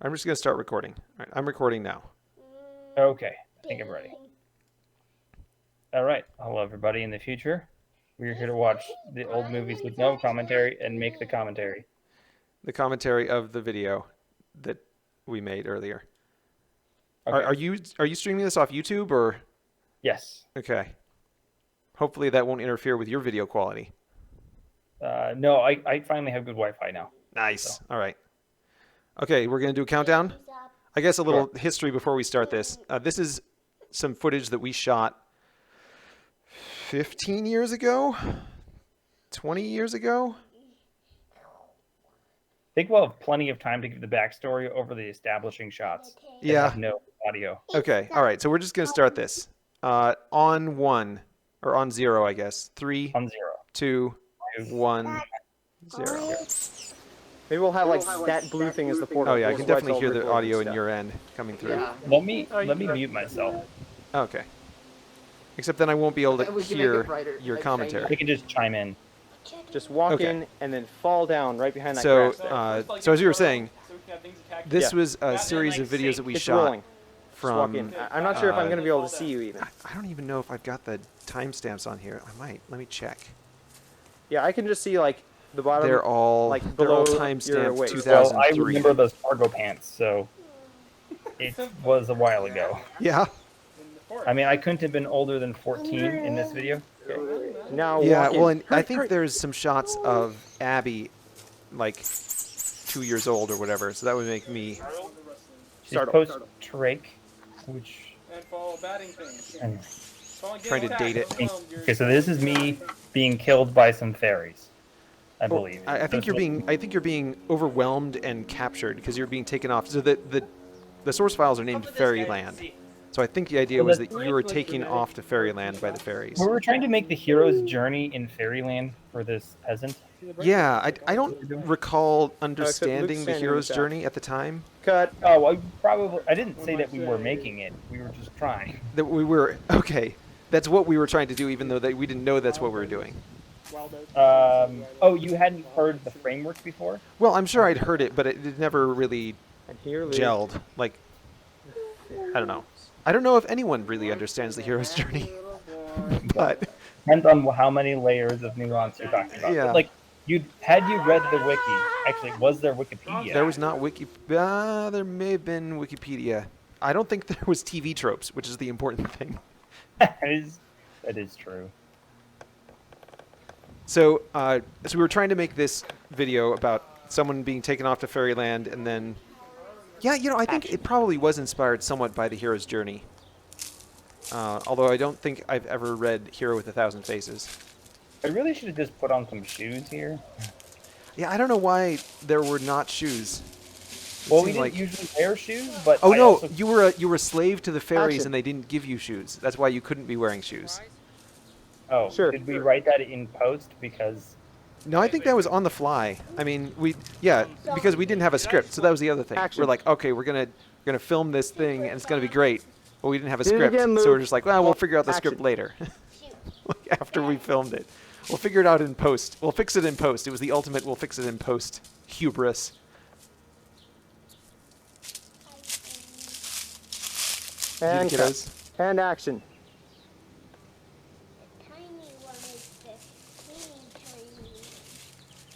I'm just going to start recording. All right, I'm recording now. Okay, I think I'm ready. All right, hello everybody in the future. We're here to watch the old movies with no commentary and make the commentary. The commentary of the video that we made earlier. Okay. Are you streaming this off YouTube or? Yes. Okay. Hopefully that won't interfere with your video quality. No, I finally have good Wi-Fi now. Nice. So. All right. Okay, we're going to do a countdown. I guess a little history before we start this. This is some footage that we shot 15 years ago, 20 years ago. I think we'll have plenty of time to give the backstory over the establishing shots. Yeah. Have no audio. Okay. All right. So we're just going to start this on 1 or on 0, I guess. 3, On 0. 2, 1, 0. Maybe we'll have like that blue thing as the portal. Oh yeah, I can definitely hear the audio in your end coming through. Yeah. Let me mute myself. Okay. Except then I won't be able to We can make hear it brighter, your like commentary. We can just chime in. Just walk Okay. in and then fall down right behind that So, grass there. so as you were saying, this Yeah. was a series of videos that we It's shot rolling. Just walk from. in. I'm not sure if I'm going to be able to see you even. I don't even know if I've got the timestamps on here. I might. Let me check. Yeah, I can just see like the bottom. They're all like they're all below your timestamped waist. 2003. Well, I remember those cargo pants, so it was a while ago. Yeah. I mean, I couldn't have been older than 14 in this video. Now Yeah. walk Well, in. and I think there's some shots of Abby, like 2 years old or whatever. So that would make me. She's post-trach, which... And follow batting things. And, Trying to date it. okay, so this is me being killed by some fairies, I believe. I think you're being. I think you're being overwhelmed and captured because you're being taken off. So the source files are named Fairyland. So I think the idea was that you were taken off to Fairyland by the fairies. We were trying to make the hero's journey in Fairyland for this peasant. Yeah, I don't recall understanding Luke's the standing hero's himself. journey at the time. Cut. Oh, I didn't say that we were making it. We were just trying. That we were okay. That's what we were trying to do, even though that we didn't know that's what we were doing. Oh, you hadn't heard the framework before? Well, I'm sure I'd heard it, but it never really And here Luke. gelled. Like, I don't know. I don't know if anyone really understands the hero's journey, but Depends on how many layers of nuance you're talking about. Yeah. But, like, had you read the wiki? Actually, was there Wikipedia? there was not there may have been Wikipedia. I don't think there was TV tropes, which is the important thing. that is true. So we were trying to make this video about someone being taken off to Fairyland, and then, yeah, I think it probably was inspired somewhat by the hero's journey. Although I don't think I've ever read Hero with a Thousand Faces. I really should have just put on some shoes here. Yeah, I don't know why there were not shoes. It Well, we seemed didn't usually wear shoes, but Oh I no, also- you were a slave to the fairies, Action. and they didn't give you shoes. That's why you couldn't be wearing shoes. Oh, Sure. did we write that in post? Because No, I think that was on the fly. I mean, because we didn't have a script, so that was the other thing. Action. We're like, okay, we're gonna film this thing, and it's gonna be great. But we didn't have a Do it script, again, so we're Luke. just like, well, we'll figure out the script Action. later. Like, after we filmed it, we'll figure it out in post. We'll fix it in post. It was the ultimate. We'll fix it in post hubris. And Did you cut. kiddos? And action.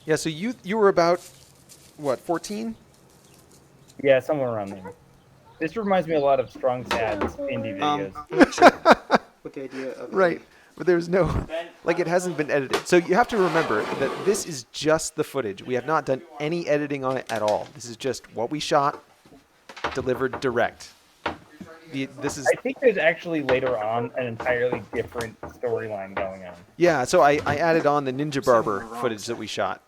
Yeah. So you were about what, 14? yeah, somewhere around there. This reminds me a lot of Strong Sad's indie videos. I'm not sure what the idea of Right. But there's no, like, it hasn't been edited. So you have to remember that this is just the footage. We have not done any editing on it at all. This is just what we shot, delivered direct. This is, I think there's actually later on an entirely different storyline going on. yeah, so I added on the Ninja Barber footage that we shot,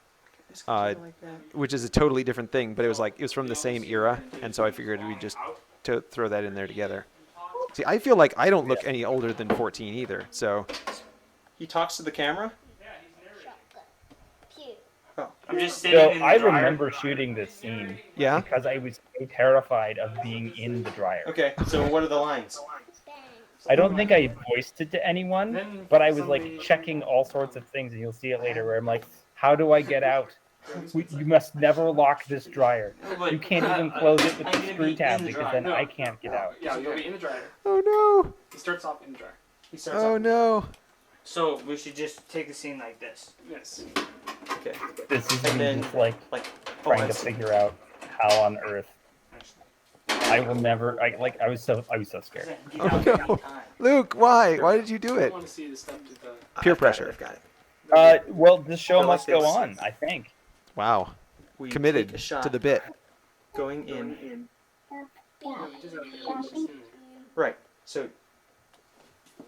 which is a totally different thing, but it was from the same era, and so I figured we'd just throw that in there together. See, I feel like I don't look any older than 14 either, so. He talks to the camera? Oh. I'm just So sitting in the I dryer. remember shooting this scene Yeah? because I was so terrified of being in the dryer. Okay, so what are the lines? I don't think I voiced it to anyone, but I was like checking all sorts of things, and you'll see it later where I'm like, how do I get out? You must never lock this dryer. But, You can't even close it with I'm the gonna screw be tab in the because dryer. then I can't get out. Yeah, you'll be in the dryer. Oh no! He starts off in the dryer. He starts Oh off. no! So we should just take the scene like this. Yes. Okay. This is And me then, just like like, trying I to see. figure out how on earth I will never. I was so scared. Get Oh, out no. anytime. Luke, why? Why did you do I it? want to see the step to the. Peer I've got pressure. it, I've got it. Well, the show Go like must go this. on. I think. Wow. We Committed take a shot to the bit. going in. No, it doesn't have to be. Right. So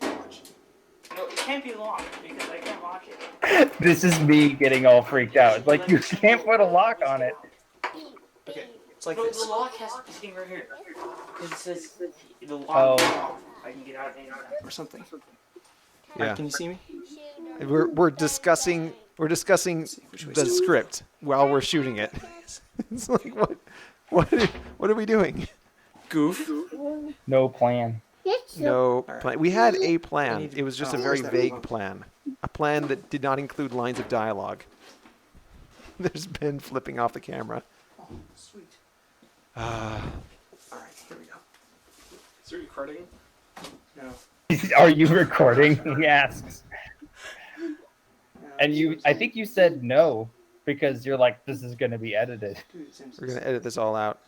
No, it can't be locked because I can't lock it. This is me getting all freaked out. It's like you can't put a lock on it. okay, it's like No, the this. lock has to be sitting right here. Because it says the lock Oh. is off. I can get out anytime. Or something. Yeah. Alright, can you see me? We're discussing Which way the is it? script while we're shooting it. It's like what are we doing? Goof. No plan. No plan. We had a plan. need to- It was just a oh, very where's that vague remote? plan. A plan that did not include lines of dialogue. There's Ben flipping off the camera. Oh, sweet. Ah. Alright, here we go. Is it recording? No. Are you recording? He asks. And I think you said no because you're like, this is going to be edited. We're gonna edit this all out.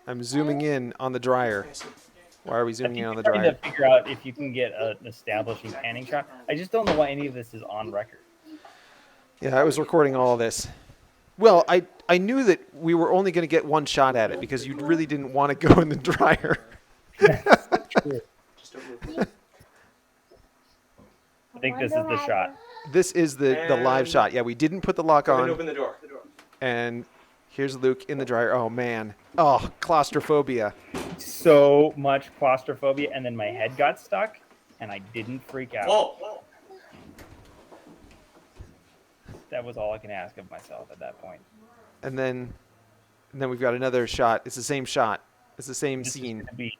I'm zooming in on the dryer. Why are we I zooming think in on you're the trying dryer? to figure out if you can get an establishing panning shot. I just don't know why any of this is on record. Yeah, I was recording all of this. Well, I knew that we were only going to get one shot at it because you really didn't want to go in the dryer. Just don't move. I think this is the shot. This is the live And- shot. Yeah, we didn't put the lock Go ahead on. and open the door. And here's Luke in the dryer. Oh, man. Oh, claustrophobia. So much claustrophobia, and then my head got stuck, and I didn't freak out. Whoa! That was all I can ask of myself at that point. And then we've got another shot. It's the same shot. It's the same This is scene. gonna be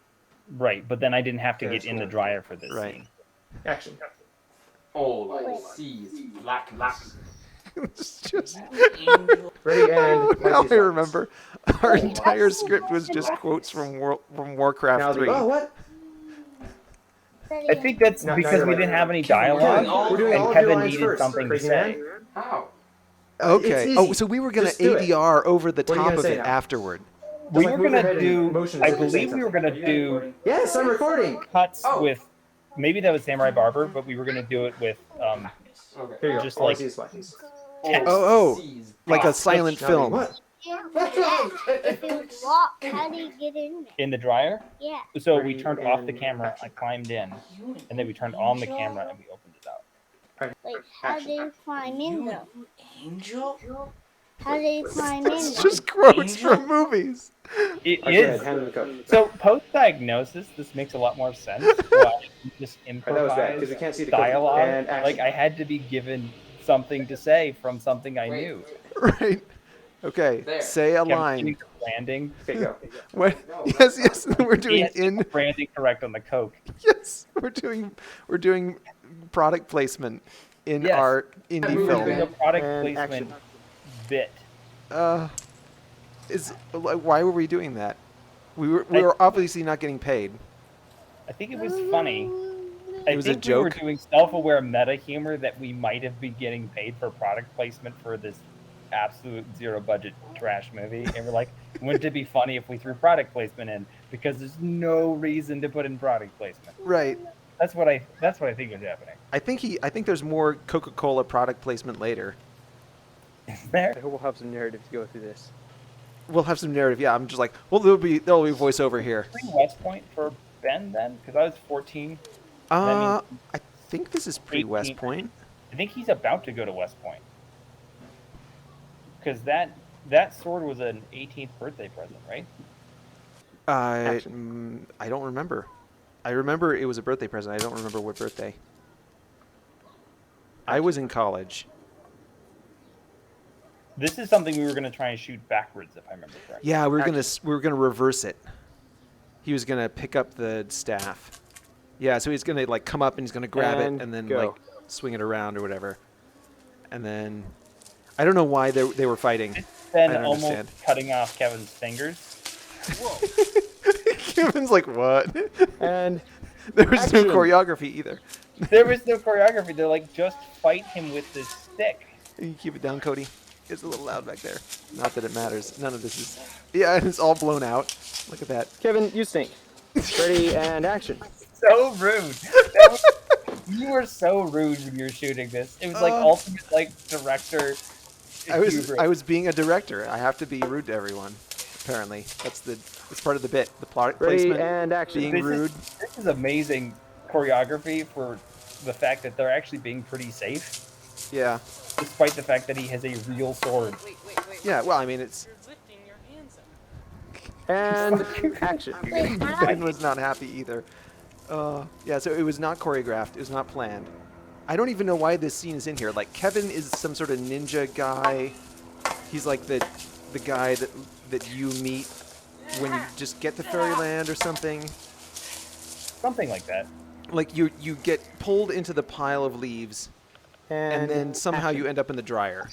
right, but then I didn't have to Okay, get in so- the dryer for this Right. scene. Action. All seas black. It's just, Ready and. now I remember. Our entire script was just quotes from Warcraft Now the, 3. oh, what? I think that's No, because no, we no, didn't no. have any We're doing dialogue, all of and your Kevin lines needed first, something to crazy say. man. How? Okay. It's Oh, easy. so we were going Just to do it. ADR over the What are you top gonna of say it now? afterward. We Like, were move your gonna head do. and motion I like you're saying believe we were something. gonna do Yes, I'm recording. cuts Oh. with. Maybe that was Samurai Barber, but we were gonna do it with Okay. Here you go. Just All I like- see is buttons. text Oh, Seas like Oh, a silent Now film. What? If it's locked, how do you get in there? in the dryer. Yeah. So Ready we turned off the and camera. action. I climbed in, and then we turned on the camera and we opened it out. Like, how do you climb in though? Angel? How do you climb in It's though? just quotes from movies. It All right, go ahead, is. hand him the code. So post-diagnosis, this makes a lot more sense. Why you just All right, that was bad because improvise we can't see the code. dialogue. And action. Like I had to be given something to say from something I Wait. knew. Right. Okay. There. Say a Kevin line. getting the branding. Okay, go. What? No, Yes, yes. We're He doing has to get in. the branding correct on the Coke. Yes, we're doing product placement in Yes. our We indie were doing a film. product And placement action. bit. Why were we doing that? We were obviously not getting paid. I think it was funny. It was a think we were joke? doing self-aware meta humor that we might have been getting paid for product placement for this absolute zero budget trash movie, and we're like, wouldn't it be funny if we threw product placement in? Because there's no reason to put in product placement. Right. That's what I think is happening. I think there's more Coca-Cola product placement later. Is there? I hope we'll have some narrative to go through this. We'll have some narrative. Yeah, I'm just like, well, there'll be voiceover here. West Point for Ben then, because I was 14. I means think this is pre-West 18. Point. I think he's about to go to West Point. Because that sword was an 18th birthday present, right? I don't remember. I remember it was a birthday present. I don't remember what birthday. I was in college. This is something we were going to try and shoot backwards, if I remember correctly. Yeah, we were gonna reverse it. He was gonna pick up the staff. Yeah, so he's gonna like come up and he's gonna grab And it and then go. like swing it around or whatever. And then I don't know why they were fighting. Then I don't almost understand. cutting off Kevin's fingers. Kevin's like, what? And There was no action. choreography either. There was no choreography. They're like, just fight him with this stick. Can you keep it down, Cody? It's a little loud back there. Not that it matters. None of this is. Yeah, and it's all blown out. Look at that. Kevin, you stink. Ready and action. So rude. That was- you were so rude when you were shooting this. It was like ultimate like director. I was hubris. being a director. I have to be rude to everyone. Apparently, it's part of the bit. The plot Ready placement. and action. Being This rude. This is amazing choreography for the fact that they're actually being pretty safe, Yeah. despite the fact that he has a real sword. Yeah. Well, I mean, it's. You're lifting your hands up. And action. Kevin was not happy either. Yeah, so it was not choreographed. It was not planned. I don't even know why this scene is in here. Like, Kevin is some sort of ninja guy. He's like the guy that you meet when you just get to Fairyland or something. Something like that. Like, you get pulled into the pile of leaves, and then somehow you end up in the dryer.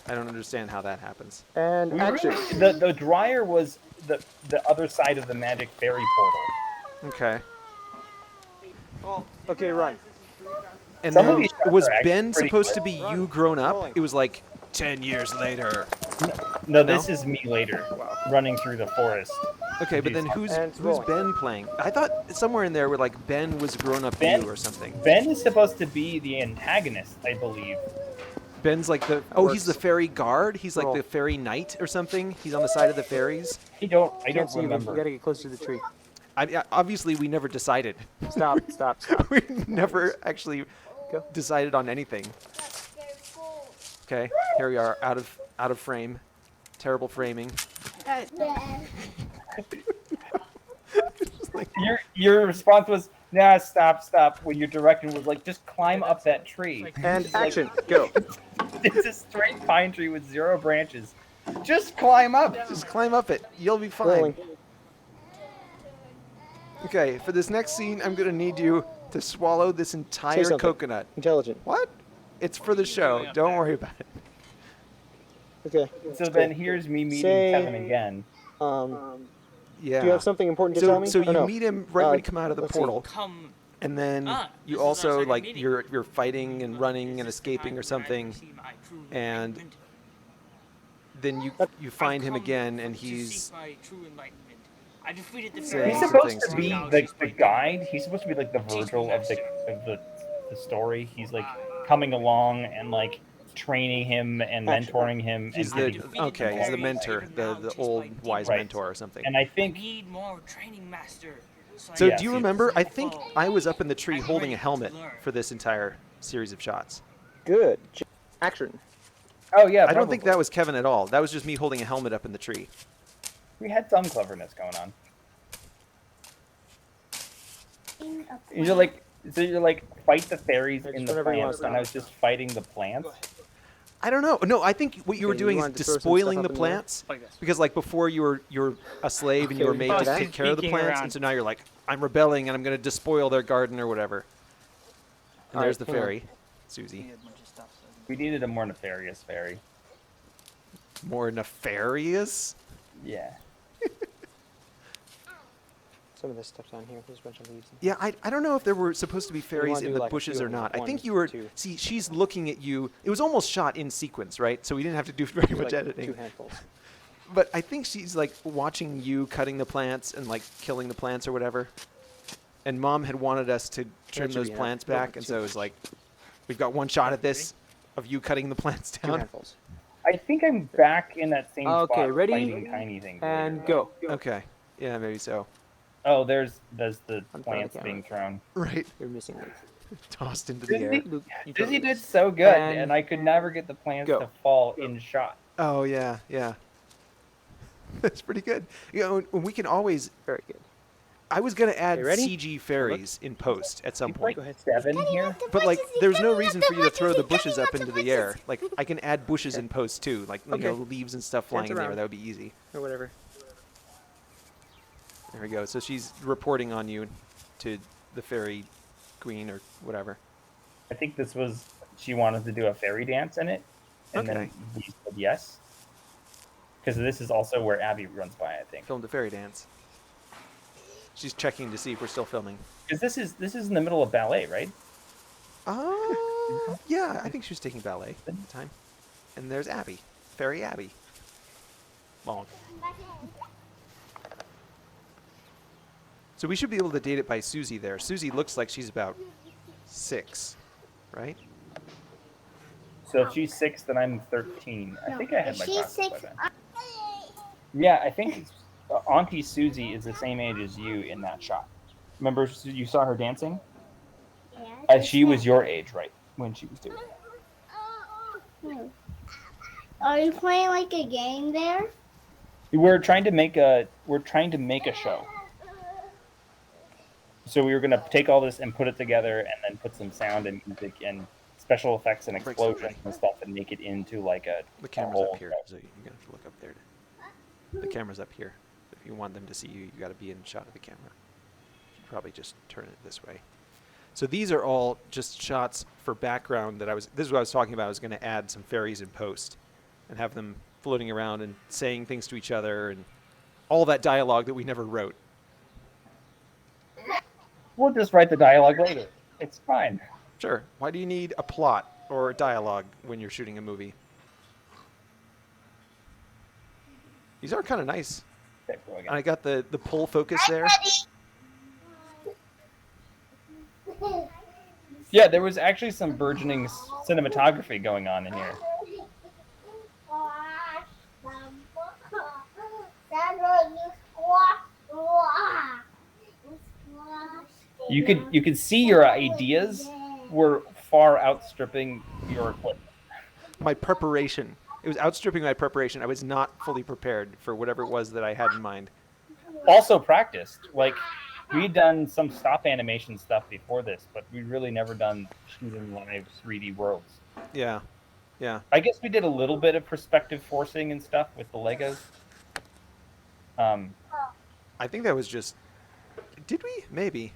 I don't understand how that happens. And action. The dryer was the other side of the magic fairy portal. Okay. Okay, run. And Some of then, these shots was are actually Ben pretty supposed good. to be you grown up? It was like 10 years later. No, this is me later, running through the forest. Okay, but then who's And it's who's rolling. Ben playing? I thought somewhere in there where like Ben was grown up Ben? you or something. Ben is supposed to be the antagonist, I believe. Ben's like the he's the fairy guard. He's like Roll. the fairy knight or something. He's on the side of the fairies. I don't Can't see you, but you remember. gotta get close to the tree. Obviously we never decided. Stop, stop, stop. We never actually Go. decided on anything. Okay, here we are out of frame. Terrible framing. Just like, Your response was, nah, stop. When your direction was like, just climb up that tree. And action. Go. It's a straight pine tree with 0 branches. Just climb up. just climb up it. You'll be fine. Rolling. Okay, for this next scene, I'm gonna need you to swallow this entire something. coconut. Intelligent. What? It's for the show. Don't worry about it. Okay. So then here's me meeting Say- Kevin again. Yeah. Do you have something important to tell me? So Or you no? meet him right when you come out of the let's see. portal, Come. and then Ah, you this is our also second like meeting. you're fighting and running and escaping or something, and then you find him again, and he's I defeated the saying He's some supposed things to to be you. the guide. He's supposed to be like the Virgil of the story. He's like coming along and like training him and mentoring him. He's and he's the mentor, the old wise Right. mentor or something. and I think need more training master. So Yes, do you yes. remember? I think I was up in the tree holding a helmet for this entire series of shots. Good. Action. oh yeah, I don't think probably. that was Kevin at all. That was just me holding a helmet up in the tree. We had some cleverness going on. You're like fight the fairies in the whenever you want plants, to and I was just fighting the plants. I don't know. No, I think what you were Okay, you doing is wanted to throw some despoiling stuff the up in the air? plants because like before you were a slave and you Okay, were made we to did take that. care of the Peeking plants, around. and so now you're like, I'm rebelling and I'm going to despoil their garden or whatever. And All there's right, the hang on. fairy, Susie. We needed a more nefarious fairy. More nefarious. Yeah. Some of this stuff's on here. There's a bunch of leaves. Yeah, I don't know if there were supposed to be fairies wanna in do the like a bushes few or of them, not. I one, think you were. two. See, she's looking at you. It was almost shot in sequence, right? So we didn't have to do very much Like editing. 2 handfuls. But I think she's like watching you cutting the plants and like killing the plants or whatever. And Mom had wanted us to trim should those be enough. plants Don't back, put and too so it was like, we've got one shot at this of you cutting the plants 2 down. handfuls. I think I'm back in that same Okay, spot ready? fighting tiny things. And go. Okay, yeah, maybe so. Oh, there's the I'm plants trying to being thrown. Right, You're missing leaves. tossed into the air. Luke, you Dizzy go. did so good, And and I could never get the plants go. to fall in shot. Oh yeah, yeah. That's pretty good. You know, and we can always. Very good. I was gonna add You ready? CG fairies in post at some point. Like 7 here. But like, there's no reason for you to throw the bushes up into the air. Like, I can add bushes in post too, like you know, Okay. leaves and stuff flying in there. around. That would be easy. Or whatever. There we go. So she's reporting on you to the fairy queen or whatever. I think this was she wanted to do a fairy dance in it. And then Okay. we said yes. Because this is also where Abby runs by, I think. Filmed a fairy dance. She's checking to see if we're still filming. Because this is in the middle of ballet, right? Yeah, I think she was taking ballet at the time. And there's Abby. Fairy Abby. Bonk. So we should be able to date it by Susie there. Susie looks like she's about 6, right? So if she's 6, then I'm 13. I think I had my She's glasses by 6. then. Yeah, I think Auntie Susie is the same age as you in that shot. Remember, you saw her dancing? She was your age, right, when she was doing it. Are you playing like a game there? We're trying to make a show. So we were gonna take all this and put it together, and then put some sound and music and special effects and Break some explosions and stuff, and make it into like a. The camera's whole up here, so you're going to have to look up there. The camera's up here. If you want them to see you, you got to be in shot of the camera. You should probably just turn it this way. So these are all just shots for background that this is what I was talking about. I was going to add some fairies in post and have them floating around and saying things to each other and all that dialogue that we never wrote. We'll just write the dialogue later. It's fine. Sure. Why do you need a plot or a dialogue when you're shooting a movie? These are kind of nice. Okay, go again. And I got the pull focus there. Yeah, there was actually some burgeoning cinematography going on in here. You could see your ideas were far outstripping your equipment. My preparation. It was outstripping my preparation. I was not fully prepared for whatever it was that I had in mind. Also practiced. Like, we'd done some stop animation stuff before this, but we'd really never done shooting live 3D worlds. Yeah. Yeah. I guess we did a little bit of perspective forcing and stuff with the Legos. I think that was just... Did we? Maybe.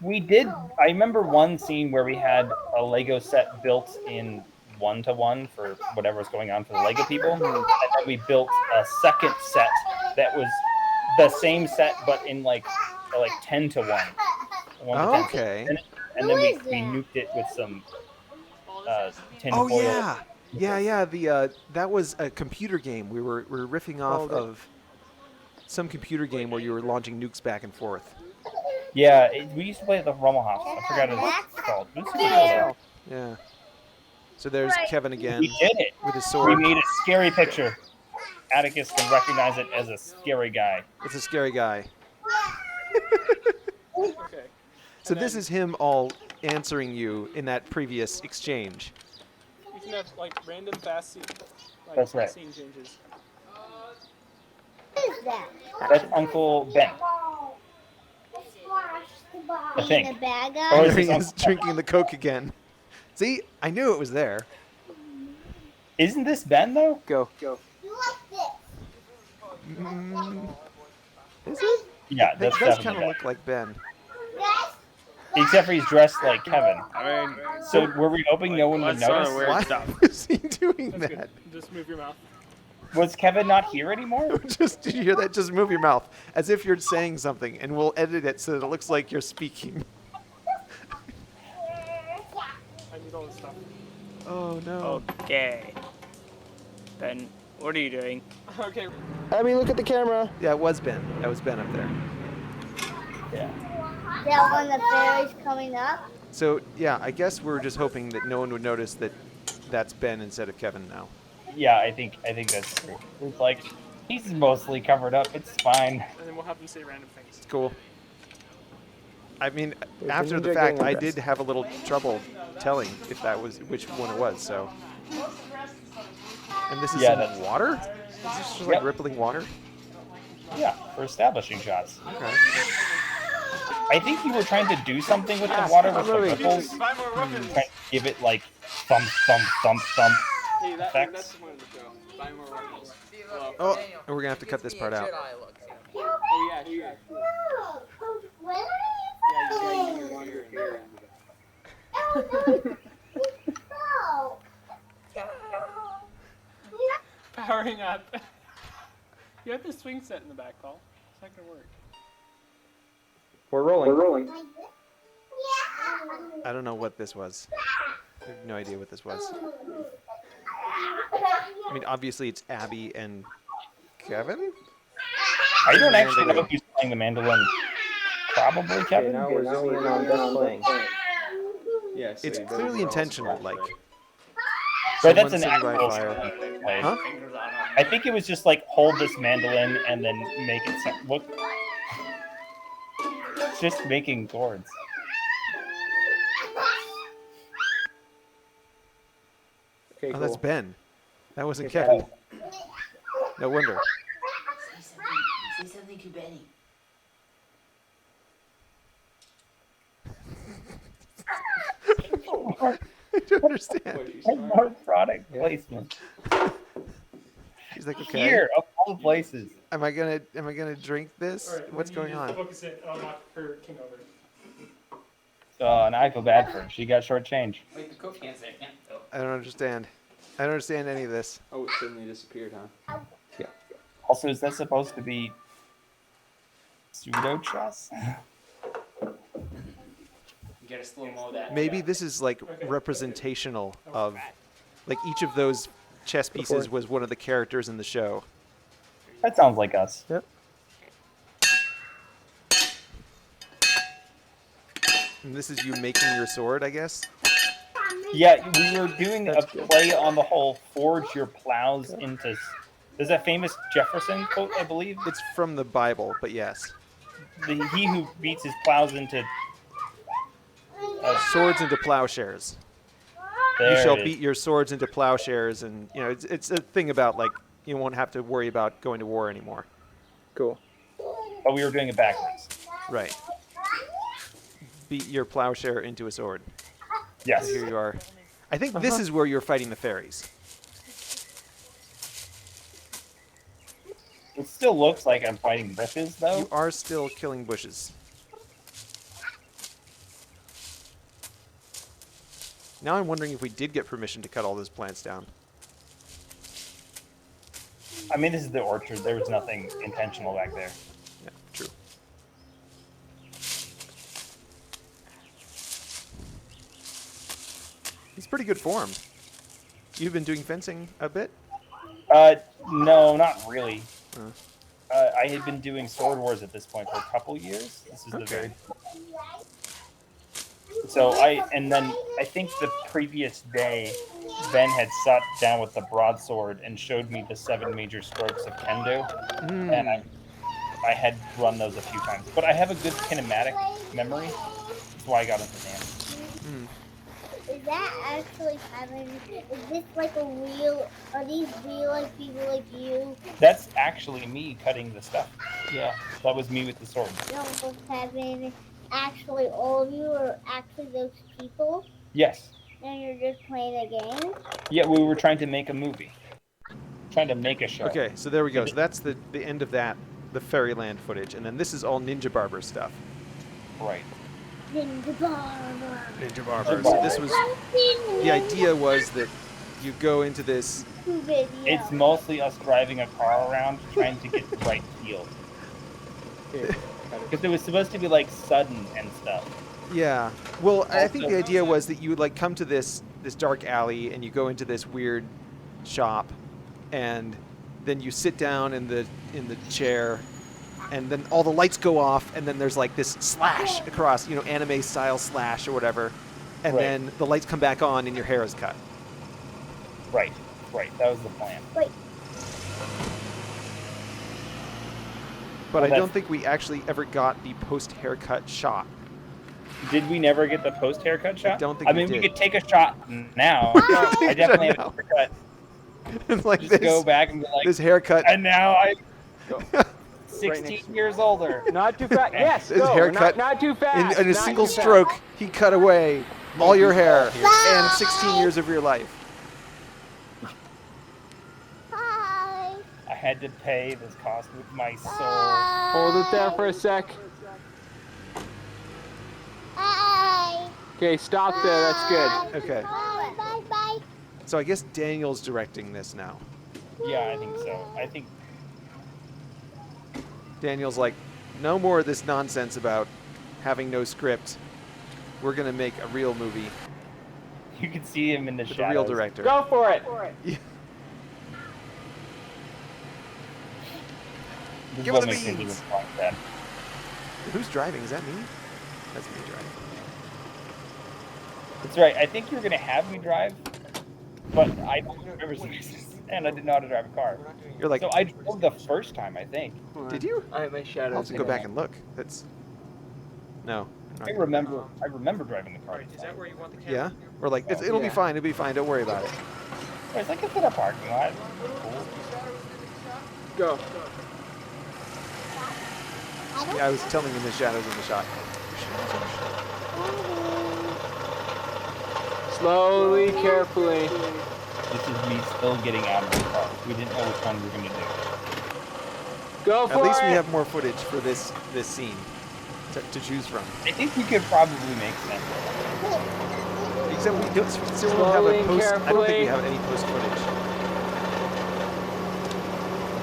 We did. I remember one scene where we had a Lego set built in 1-to-1 for whatever was going on for the Lego people, and then we built a second set that was the same set but in like 10-to-1. 1 to 10. Okay. And then we nuked it with some tin Oh foil. yeah. The that was a computer game. We were riffing off of some computer game where you were launching nukes back and forth. Yeah, we used to play at the Rummel House. I forgot what it's called. It was super cool, though. Yeah. So there's Kevin again We did it. with his We sword. made a scary picture. Atticus can recognize it as a scary guy. It's a scary guy. Okay. So this is him all answering you in that previous exchange. You can have like random fast scene. Like, That's right. Scene changes. What is that? That's Uncle Ben. I think. The bad Or guy? is There he this is drinking the Coke again. See, I knew it was there. Isn't this Ben though? Go. You like this? Is it? Yeah, That that's does definitely kind of Ben. look like Ben. Yes? Except for he's dressed like Kevin. I mean, So were we hoping no one would Let's start notice? Weird Why stuff. was he doing that's that? good. Just move your mouth. Was Kevin not here anymore? Just did you hear that? Just move your mouth as if you're saying something, and we'll edit it so that it looks like you're speaking. I need all this stuff. Oh no. Okay. Ben, what are you doing? Okay. Abby, look at the camera. Yeah, it was Ben. That was Ben up there. Yeah. That one, the fairy's coming up? So yeah, I guess we're just hoping that no one would notice that that's Ben instead of Kevin now. Yeah, I think that's true. It's like he's mostly covered up. It's fine. And then we'll have them say random things. It's cool. I mean, There's after a the ninja fact, getting I undressed. did have a little trouble telling if that was which one it was. So. And this is Yeah, some that's- water? Is this just like Yep. rippling water? Yeah, for establishing shots. Okay. I think you were trying to do something with the water with the moving. ripples. Buy more weapons. Trying to give it like thump, thump, thump, thump. Hey, effects. that's one of the show. Buy more weapons. Oh, and we're gonna have to cut this part out. Oh yeah, sure. No. When are Yeah, you you going? here. No. powering up. You have the swing set in the back, Paul. It's not gonna work. We're rolling. I don't know what this was. I have no idea what this was. I mean, obviously it's Abby and Kevin? I don't the actually know mandolin? who's playing the mandolin. Probably Okay, Kevin. now we're zooming in on Beth playing. Yeah, so It's you clearly better intentional, also like. Right, that's someone an sitting by actual fire. thing they played. Huh? I think it was just like hold this mandolin and then make it look. It's just making chords. Okay, Oh, cool. that's Ben. That wasn't Okay, Kevin. No wonder. Say something to Benny. I don't understand. More product placement. She's like, okay. Here, of all the places. Am I gonna drink this? Alright, What's we going need to on? Focus in on her king over. And I feel bad for her. She got short change. Wait, the cook can't say it. Oh. I don't understand. I don't understand any of this. Oh, it suddenly disappeared, huh? Also, is that supposed to be pseudo chess? You gotta slow-mo that. Maybe this is like representational of, like each of those chess pieces was one of the characters in the show. That sounds like us. Yep. And this is you making your sword, I guess. Yeah, we were doing That's a good. play on the whole forge your plows into. There's that famous Jefferson quote, I believe. It's from the Bible, but yes. He who beats his plows into. Swords into plowshares. There You shall it is. beat your swords into plowshares, and you know it's a thing about like you won't have to worry about going to war anymore. Cool. But we were doing it backwards. Right. Beat your plowshare into a sword. Yes. So here you are. I think this is where you're fighting the fairies. It still looks like I'm fighting bushes, though. You are still killing bushes. Now I'm wondering if we did get permission to cut all those plants down. I mean, this is the orchard. There was nothing intentional back there. Yeah, true. He's pretty good form. You've been doing fencing a bit? No, not really. Uh. I had been doing Sword Wars at this point for a couple years. This is the Okay. very. So and then I think the previous day, Ben had sat down with the broadsword and showed me the 7 major strokes of kendo, and I had run those a few times. But I have a good kinematic memory. That's why I got into dance. Is that actually happening? Is this like a real? Are these real like people like you? That's actually me cutting the stuff. Yeah, that was me with the sword. You know what's happening? Actually, all of you are actually those people, Yes. and you're just playing a game. Yeah, we were trying to make a movie. Trying to make a show. Okay, so there we go. So that's the end of that, the Fairyland footage. And then this is all Ninja Barber stuff. Right. Ninja Barber. Ninja Barber. So this was, the idea was that you go into this, Video. It's mostly us driving a car around trying to get the right field. Because it was supposed to be like sudden and stuff. yeah. Well, I think the idea was that you would like come to this dark alley and you go into this weird shop, and then you sit down in the chair, and then all the lights go off, and then there's like this slash across, you know, anime style slash or whatever, and Right. then the lights come back on and your hair is cut. Right. That was the plan. Wait. But Well, I don't think we actually ever got the post haircut shot. Did we never get the post haircut shot? don't think I we mean, did. we could take a shot now. Take I a definitely shot have now. a haircut. It's like Just this, go back and be like, this haircut. and now I'm Right 16 next- years older. Not too fast. Yes, His go. haircut Not too fast. in a not single too fast. stroke, he cut away all your hair and 16 years of your life. Hi. I had to pay this cost with my soul. Hold it there for a sec. Hi. Okay, stop there. That's good. Okay. Bye. Bye. Bye. So I guess Daniel's directing this now. Yeah, I think so. I think Daniel's like, no more of this nonsense about having no script. We're gonna make a real movie you can see him in the with a shadows. real director. Go for it. Yeah. This Give is her what the makes me beans. think like that. Who's driving? Is that me? That's me driving. That's right. I think you're gonna have me drive, but I don't remember this, and I didn't know how to drive a car. You're like, So I drove the first time, I think. did you? I have my I'll shadows. have to go back and look. That's no. I'm I not remember. I remember driving the car. Is that where you want the camera? Yeah, we're like, it'll be Yeah. fine. It'll be fine. Don't worry about it. It's like it's in a parking lot. Cool. Go. Yeah, I was telling him the shadows in the shot. Slowly, carefully. This is me still getting out of the car. We didn't know which one we were gonna do. Go for At least it. we have more footage for this scene to choose from. I think we could probably make sense. Except we don't still don't have Slowly a and post. I don't think we carefully. have any post footage.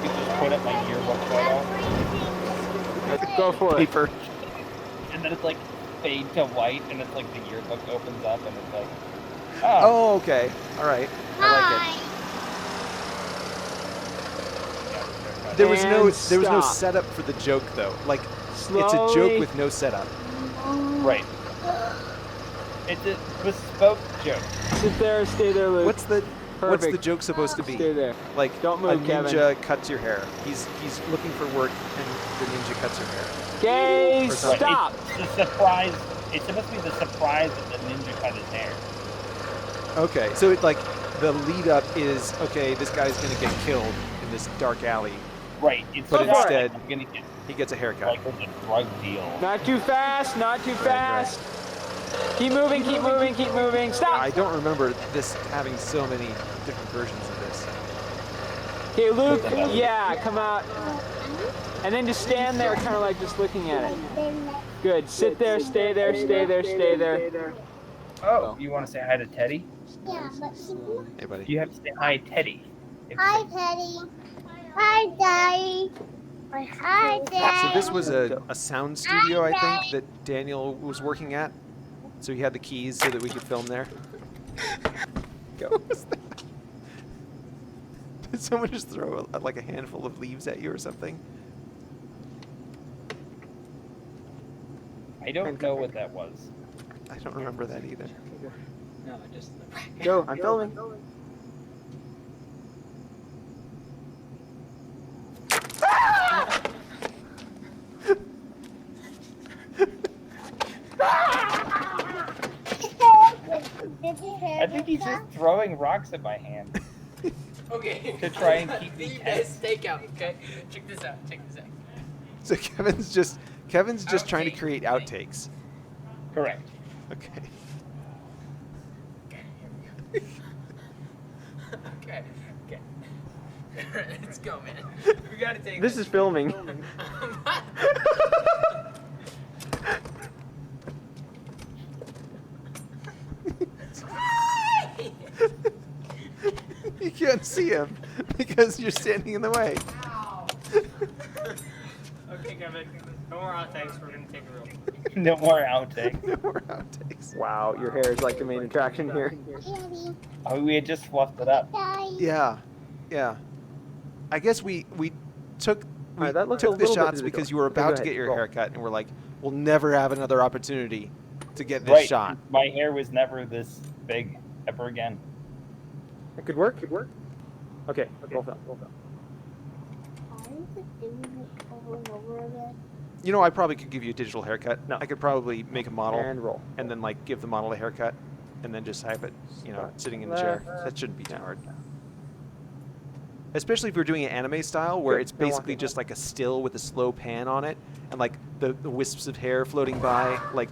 We could just put up my yearbook photo, Go for it. Paper. and then it's like fade to white, and it's like the yearbook opens up, and it's like, Oh, okay. All right. I like Hi. it. There was no And stop. setup for the joke though. Like Slowly. it's a joke with no setup. right. It's a bespoke joke. Sit there, stay there, Luke. What's the Perfect. joke supposed to Stay be? there. Like Don't a move, Kevin. ninja cuts your hair. He's looking for work and the ninja cuts your hair. Okay, Or something. stop. It's the surprise. It's supposed to be the surprise that the ninja cut his hair. Okay, so it like the lead up is okay. This guy's gonna get killed in this dark alley. Right. It's But not instead- like I'm gonna get He gets a haircut. like it's a drug deal. Not too fast, not too Right. fast. Keep moving, keep moving, keep moving. Stop. I don't remember this having so many different versions of this. Okay, Luke, yeah, come out. And then just stand there, kind of like just looking at it. Good. Sit there, stay there, stay there, stay there. Oh, you want to say hi to Teddy? Yeah, but Hey, buddy. You have to say hi, Teddy. hi, Teddy. Hi, Daddy. Hi, Daddy. So this was a sound studio, I think, that Daniel was working at. So he had the keys so that we could film there. Go. What was that? Did someone just throw like a handful of leaves at you or something? I don't know what that was. I don't remember that either. No, I just. Go. I'm filming. I think he's just throwing rocks at my hand Okay. to try and keep me Leave tense. this takeout, okay? Check this out. Check this out. So Kevin's just trying to create outtakes. Correct. Okay. Okay. Okay. Let's go, man. We gotta take This is filming. You can't see him because you're standing in the way. Okay, Kevin. No more outtakes. We're gonna take a real. No more outtake. No more outtakes. Wow, your hair is like the main attraction here. Daddy. Oh, we had just fluffed it up. Daddy. Yeah, yeah. I guess we took Alright, that looks a took the little bit shots difficult. because you were Okay, go about to ahead, get your roll. haircut, and we're like, we'll never have another opportunity to get this Right. shot. My hair was never this big ever again. It could work. Could work. Okay. Roll film. Roll film. Why is it doing it over and over again? You know, I probably could give you a digital haircut. No. I could probably make a model And roll. and then like give the model a haircut, and then just have it, you know, sitting in the chair. That shouldn't be too hard. Especially if you're doing an anime style where Good. it's Now walk basically in. just like a still with a slow pan on it, and like the wisps of hair floating by, like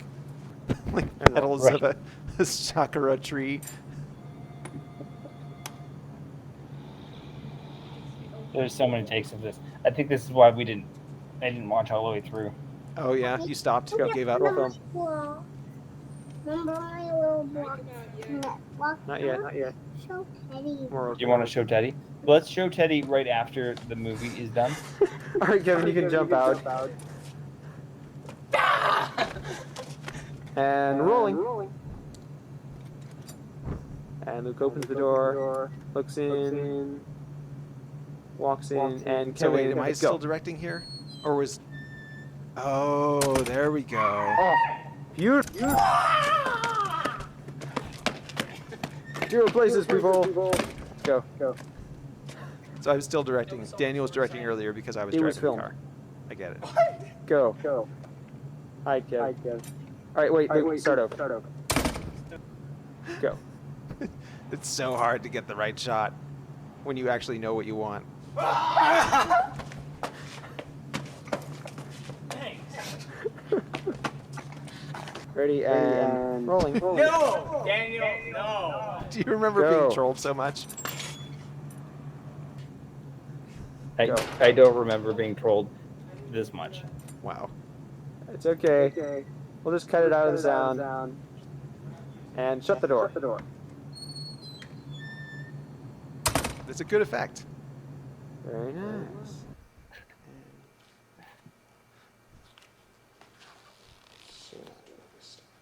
petals of a sakura tree. There's so many takes of this. I think this is why I didn't watch all the way through. Oh yeah, you stopped. You gave up. Roll film. Well, Remember my little block? Not yet. Not yet. Show Teddy. More Do you want to show Teddy? Let's show Teddy right after the movie is done. All right, Kevin, you can jump out. And rolling. And Luke opens the door, looks in, walks in, and So Kevin, wait, am I go. still directing here, or was? Oh, there we go. Oh, beautiful. Zero places, people. Go. So I was still directing. Daniel was directing earlier because I was It driving was the filmed. car. I get it. Go. Hi, Kev. All right, wait, start over. Go. It's so hard to get the right shot when you actually know what you want. Ready and rolling. No! Daniel, no! Do you remember Go. being trolled so much? I don't remember being trolled this much. Wow. It's okay. We'll just cut it out of the sound. And shut the door. It's a good effect. Very nice.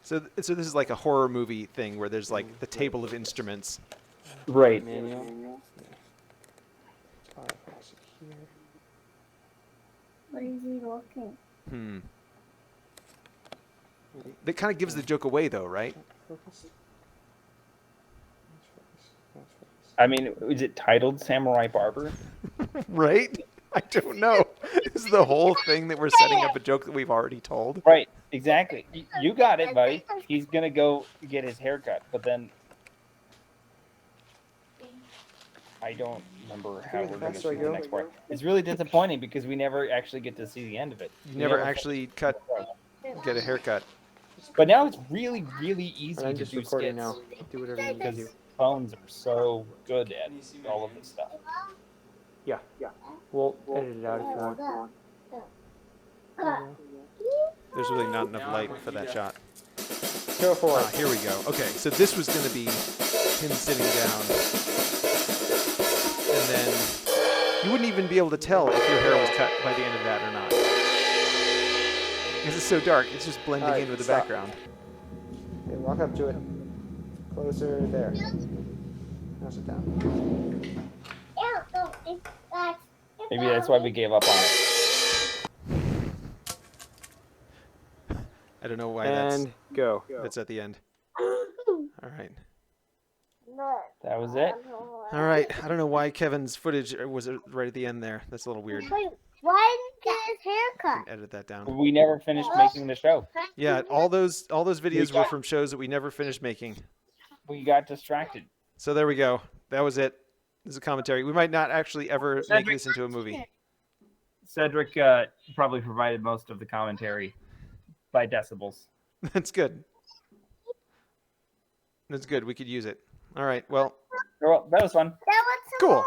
So this is like a horror movie thing where there's like the table of instruments. Right. What is he looking? That kind of gives the joke away, though, right? I mean, is it titled Samurai Barber? Right? I don't know. This is the whole thing that we're setting up a joke that we've already told. Right, exactly. You got it, buddy. He's gonna go get his haircut, but then I don't remember how we're gonna shoot the next part. It's really disappointing because we never actually get to see the end of it. You never actually get a haircut. But now it's really, really easy I'm to just do recording skits now. Do whatever you need to do. because phones are so good at all of this stuff. Yeah. We'll edit it out if you want. There's really not enough light for that shot. Go for Ah, it. here we go. Okay, so this was going to be him sitting down. And then you wouldn't even be able to tell if your hair was cut by the end of that or not. Because it's so dark, it's just blending Alright, in with the stop. background. Okay, walk up to it. Closer, there. Now sit down. Maybe that's why we gave up on it. I don't know why And go. that's at the end. All right. That was it. All right. I don't know why Kevin's footage was right at the end there. That's a little weird. Wait, why didn't he get his haircut? Edit that down. We never finished making the show. Yeah, all those videos were from shows that we never finished making. We got distracted. So there we go. That was it. This is a commentary. We might not actually ever make this into a movie. Cedric probably provided most of the commentary by decibels. That's good. That's good. We could use it. All right. Well, Well, that was fun. That was cool.